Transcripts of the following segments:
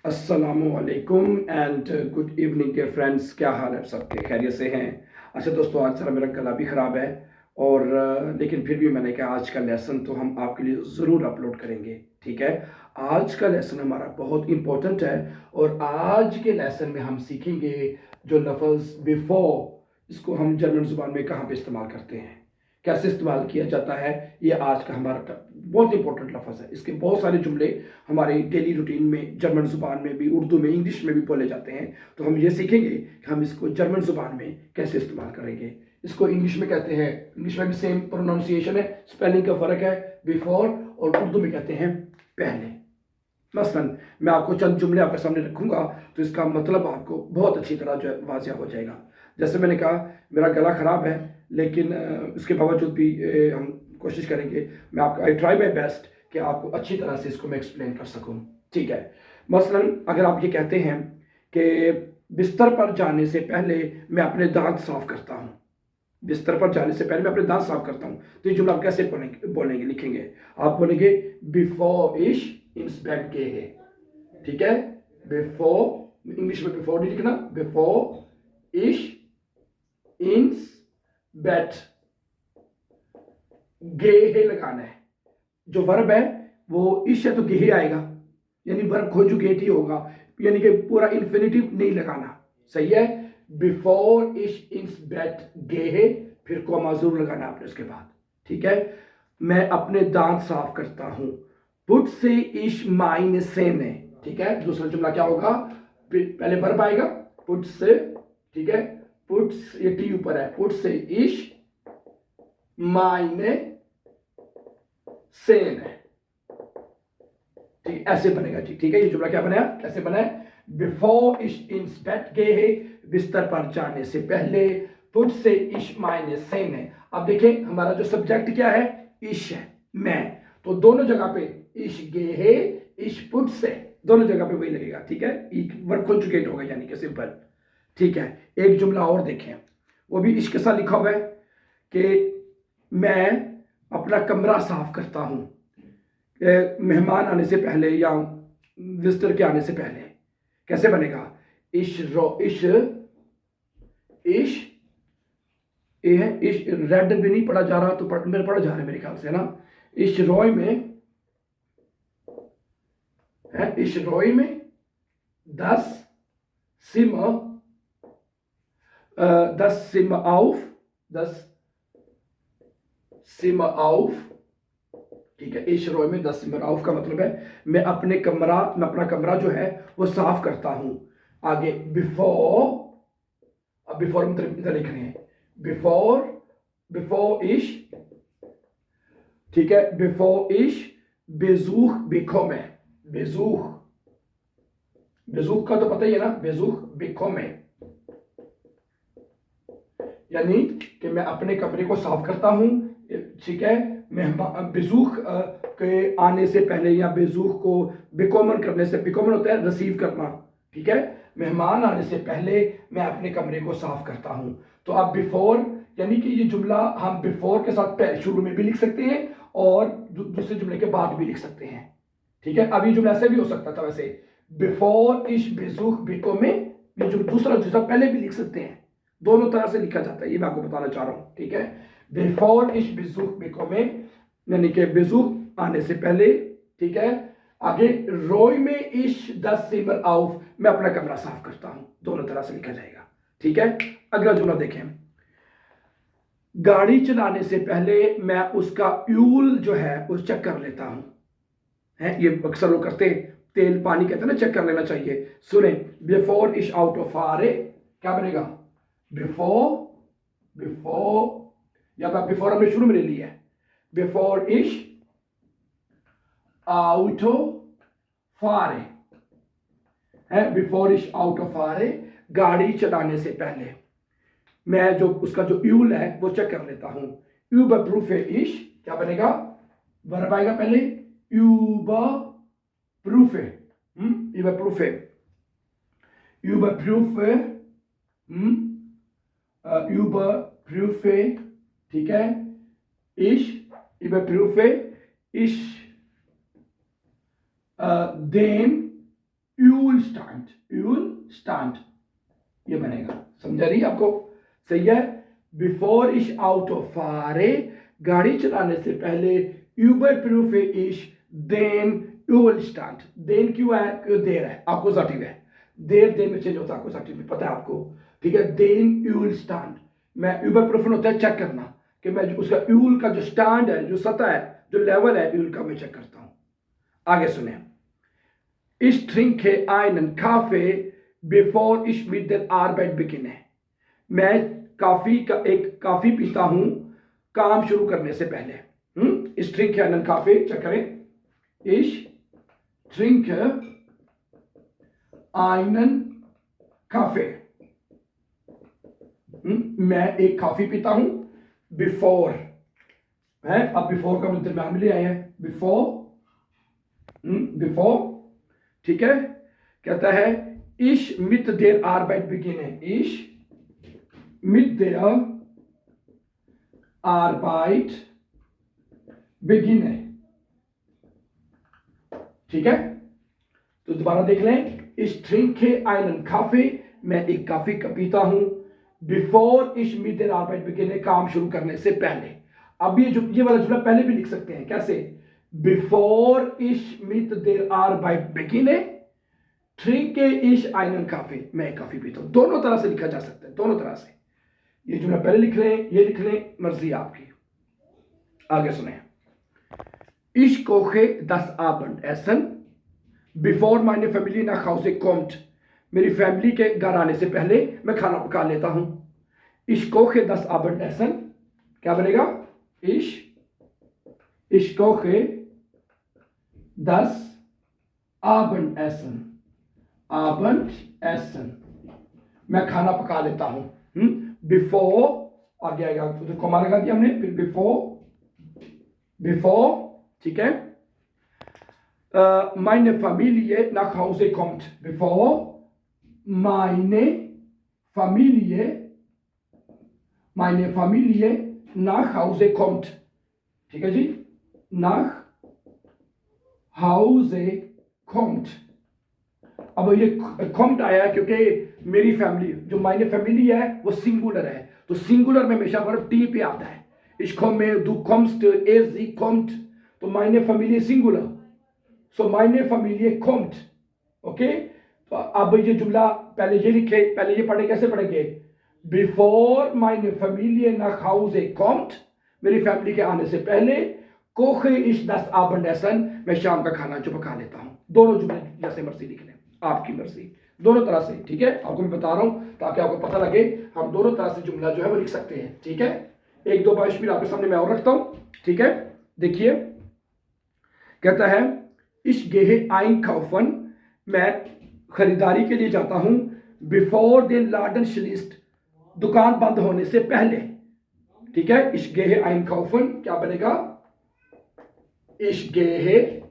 अस्सलामुअलैकुम and good evening dear friends. क्या हाल है आप सबके? खैरियत से हैं? अच्छा दोस्तों, आज ज़रा मेरा गला भी ख़राब है और लेकिन फिर भी मैंने कहा आज का लेसन तो हम आपके लिए ज़रूर अपलोड करेंगे। ठीक है, आज का लेसन हमारा बहुत इम्पोर्टेंट है और आज के लेसन में हम सीखेंगे जो लफ्ज़ बिफोर, इसको हम जर्मन ज़ुबान में कहाँ पे इस्तेमाल करते हैं, कैसे इस्तेमाल किया जाता है। ये आज का हमारा बहुत इंपॉर्टेंट लफ्ज़ है। इसके बहुत सारे जुमले हमारे डेली रूटीन में जर्मन ज़ुबान में भी, उर्दू में, इंग्लिश में भी बोले जाते हैं। तो हम ये सीखेंगे कि हम इसको जर्मन ज़ुबान में कैसे इस्तेमाल करेंगे। इसको इंग्लिश में कहते हैं, इंग्लिश में भी सेम प्रोनाउंसिएशन है, स्पेलिंग का फ़र्क है, बिफोर, और उर्दू में कहते हैं पहले। मसलन मैं आपको चंद जुमले आपके सामने रखूंगा तो इसका मतलब आपको बहुत अच्छी तरह जो है वाज़िया हो जाएगा। जैसे मैंने कहा मेरा गला ख़राब है, लेकिन इसके बावजूद भी हम कोशिश करेंगे, मैं आपको आई ट्राई माई बेस्ट कि आपको अच्छी तरह से इसको मैं एक्सप्लेन कर सकूं। ठीक है, मसलन अगर आप ये कहते हैं कि बिस्तर पर जाने से पहले मैं अपने दांत साफ करता हूँ, बिस्तर पर जाने से पहले मैं अपने दांत साफ करता हूँ, तो ये जुमला आप कैसे बोलेंगे लिखेंगे? आप बोलेंगे बिफोर इश ins बेड gehe। ठीक है, बिफोर, इंग्लिश में बिफोर नहीं लिखना, बिफोर इश ins बेड gehe लगाना है। जो वर्ब है वो इश है तो गेहे आएगा, यानी वर्ब कॉन्जुगेट ही होगा, यानी कि पूरा इन्फिनिटिव नहीं लगाना। सही है, बिफोर इश इंस बेट गेहे, फिर कॉमा जरूर लगाना आपने उसके बाद। ठीक है, मैं अपने दांत साफ करता हूं, पुट से इश माइन सेने। ठीक है, दूसरा जुमला क्या होगा? पहले वर्ब आएगा, पुट से। ठीक है, पुट, ये टी ऊपर है, पुट से इश माइने सेन है। ठीक, ऐसे बनेगा जी। ठीक है, ये जुमला क्या बनाया, कैसे बनाया? बिफोर इश इंस बेड गेहे, बिस्तर पर जाने से पहले, पुट से इश मायने सेन है। अब देखें हमारा जो सब्जेक्ट क्या है, इश है, मैं, तो दोनों जगह पे इश गेहे, इश पुट से, दोनों जगह पे वही लगेगा। ठीक है, एक वर्ब कॉन्जुगेट होगा, यानी कि सिंपल। ठीक है, एक जुमला और देखें, वो भी इश के साथ लिखा हुआ है कि मैं अपना कमरा साफ करता हूं मेहमान आने से पहले या विजिटर के आने से पहले। कैसे बनेगा? इश रो इश इश ये है, इश रेड भी नहीं पढ़ा जा रहा तो मेरे पढ़ा जा रहा है मेरे ख्याल से, है ना। इश रॉय में है, इश रॉय में 10 सिम 10 सिम आउफ, 10 सिम आउफ। ठीक है, इश रॉय में 10 सिम आउफ का मतलब है मैं अपना कमरा जो है वो साफ करता हूं। आगे बिफोर, अब बिफोर मतलब इधर लिख रहे हैं, बिफोर, बिफोर इश। ठीक है, बिफोर इश बेजूख बिकोमे, बेजूख, बेजूख का तो पता ही है ना, बेजूख बिकोमे, यानी कि मैं अपने कमरे को साफ करता हूं। ठीक है, मेहमान बेजूख के आने से पहले या बेजूख को बिकोमन करने से, बिकोमन होता है रिसीव करना। ठीक है, मेहमान आने से पहले मैं अपने कमरे को साफ करता हूं। तो अब बिफोर, यानी कि ये जुमला हम बिफोर के साथ शुरू में भी लिख सकते हैं और दूसरे जुमले के बाद भी लिख सकते हैं। ठीक है, अब ये जुमला ऐसे भी हो सकता था वैसे, बिफोर इश बेजूख बिकोमे, ये जो दूसरा जुमला पहले भी लिख सकते हैं, दोनों तरह से लिखा जाता है, ये मैं आपको बताना चाह रहा हूं। ठीक है, बिफोर इश बेजूख बिकोमे, यानी कि बेजूख आने से पहले। ठीक है, आगे रोय में इश 10 सिमर आउफ, मैं अपना कमरा साफ करता हूं, दोनों तरह से लिखा जाएगा। ठीक है, अगला जुमला देखें, गाड़ी चलाने से पहले मैं उसका फ्यूल जो है वो चेक कर लेता हूं। है, ये अक्सर लोग करते हैं, तेल पानी कहते हैं ना, चेक कर लेना चाहिए। सुने, बिफोर इश आउट ऑफ आरे, क्या बनेगा? बिफोर, बिफोर, या बिफोर हमने शुरू में ले लिया है, बिफोर इश आउट फारे है, बिफोर इश आउट ऑफ फारे, गाड़ी चलाने से पहले मैं जो उसका जो फ्यूल है वो चेक कर लेता हूं। यूबरप्रूफे इश, क्या बनेगा? वर्ब आएगा पहले, यूबरप्रूफे, यूबरप्रूफे, यूबरप्रूफे, यूबरप्रूफे। ठीक है, इश, यूबरप्रूफे इश देन यूल स्टांड ये बनेगा। समझा रही आपको? सही है। बिफोर इश आउट ऑफ फारे, गाड़ी चलाने से पहले, यूबर प्रूफ इश देन यूल स्टांड। देन क्यों है? क्यों देर है, अपोजिटिव है। देर देर में चेंज होता है, अपोजिटिव में, पता है आपको। ठीक है। देन यूल स्टांड, मैं यूबर प्रूफ होता है चेक करना कि मैं उसका यूल का जो स्टैंड है, जो सतह है, जो लेवल है यूल का, मैं चेक करता हूं। आगे सुने। Ich trinke einen Kaffee bevor ich mit der Arbeit beginne. मैं काफी पीता हूं काम शुरू करने से पहले। Ich trinke einen Kaffee, check करें। Ich trinke einen Kaffee. मैं एक कॉफी पीता हूं बिफोर है। अब बिफोर का मतलब दरम्यान में ले आए हैं। बिफोर ठीक है। कहता है ich mit der Arbeit beginne. Ich mit der Arbeit beginne. ठीक है। तो दोबारा देख लें। Ich trinke einen Kaffee, मैं एक कॉफी पीता हूं before ich mit der Arbeit beginne, काम शुरू करने से पहले। अब ये वाला जुमला पहले भी लिख सकते हैं। कैसे? Before ich mit der Arbeit beginne trinke ich einen Kaffee, मैं एक कॉफी पीता हूं। दोनों तरह से लिखा जा सकता है, दोनों तरह से। ये जुमला पहले लिख लें, ये लिख लें, मर्जी आपकी। आगे सुने। Ich koche das Abendessen bevor meine Familie nach Hause kommt. मेरी फैमिली के घर आने से पहले मैं खाना पका लेता हूं। Ich koche das Abendessen, क्या बनेगा? Ich koche das Abendessen. मैं खाना पका लेता हूं। बिफोर आगे आएगा, तो कॉमा लगा दिया हमने, फिर बिफोर ठीक है। meine Familie nach Hause kommt. Bevor meine Familie nach Hause kommt. ठीक है जी। nach Hause kommt. अब ये kommt आया क्योंकि मेरी फैमिली, जो meine फैमिली है वो सिंगुलर है, तो सिंगुलर में हमेशा वर्ब टी पे आता है। Ich komme, du kommst, er, sie kommt, तो meine Familie singular, so meine Familie kommt। Okay. तो अब ये जुमला पहले ये लिखे, पहले ये पढ़े, कैसे पढ़ेंगे? Before meine Familie nach Hause kommt, मेरी फैमिली के आने से पहले, koche ich das Abendessen, मैं शाम का खाना जो पका लेता हूं। दोनों जुमले जैसे मर्जी लिख लें, आपकी मर्जी, दोनों तरह से। ठीक है। आपको मैं बता रहा हूं ताकि आपको पता लगे, हम दोनों तरह से जुमला जो है वो लिख सकते हैं। ठीक है। एक दो beispiel आपके सामने मैं और रखता हूं। ठीक है। देखिए, कहता है Ich gehe einkaufen, मैं खरीदारी के लिए जाता हूं बिफोर den Laden schließt, दुकान बंद होने से पहले। ठीक है। Ich gehe einkaufen, क्या बनेगा? Ich gehe,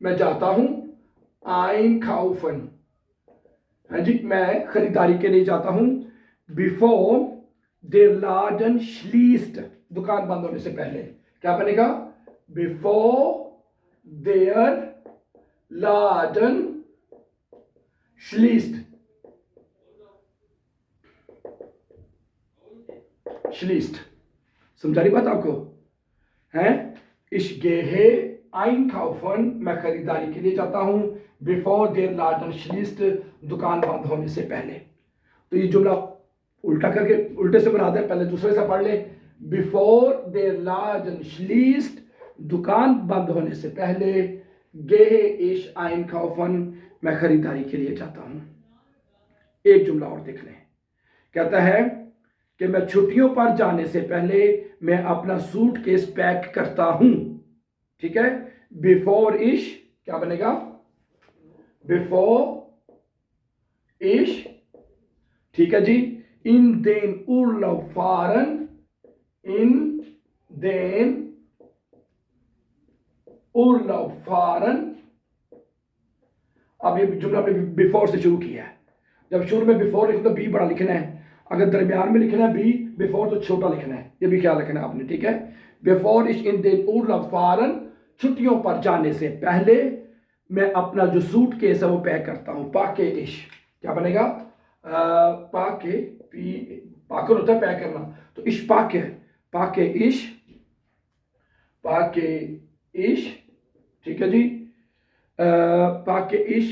मैं जाता हूं, einkaufen है जी, मैं खरीदारी के लिए जाता हूं बिफोर der Laden schließt, दुकान बंद होने से पहले। क्या बनेगा? Before der Laden schließt. समझा रही बात आपको? है? Ich gehe einkaufen, मैं खरीदारी के लिए जाता हूं before der Laden schließt, दुकान बंद होने से पहले। तो ये जुमला उल्टा करके उल्टे से बना दे, पहले दूसरे से पढ़ ले। before der Laden schließt, दुकान बंद होने से पहले, gehe ich einkaufen, मैं खरीदारी के लिए जाता हूं। एक जुमला और देख लें। कहता है कि मैं छुट्टियों पर जाने से पहले मैं अपना सूटकेस पैक करता हूं। ठीक है। बिफोर इश, क्या बनेगा? बिफोर इश ठीक है जी। इन den Urlaub fahren, इन den Urlaub fahren। अब ये जुमला आपने बिफोर से शुरू किया है। जब शुरू में बिफोर लिखना तो बी बड़ा लिखना है, अगर दरमियान में लिखना है बी बिफोर तो छोटा लिखना है, ये भी ख्याल रखना है आपने। ठीक है। बिफोर इश इन den Urlaub fahren, छुट्टियों पर जाने से पहले मैं अपना जो सूट केस है वो पैक करता हूँ। पाके इश क्या बनेगा? पाके पी पाकर होता है पैक करना, तो इश पाके है। पाके इश, पाके इश, ठीक है जी। पाके इश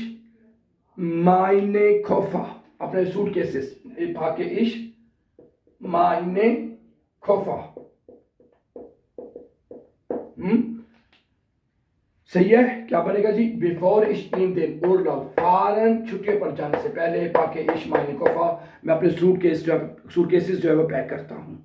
मायने खोफा, अपने सूट केसेस। पाके इश मायने खोफा। सही है। क्या बनेगा जी? बिफोर इश्तीन दिन उर्लाउ, फौरन छुट्टियों पर जाने से पहले पाके इश मायने कोफा, मैं अपने सूट केसेस जो है वो पैक करता हूँ।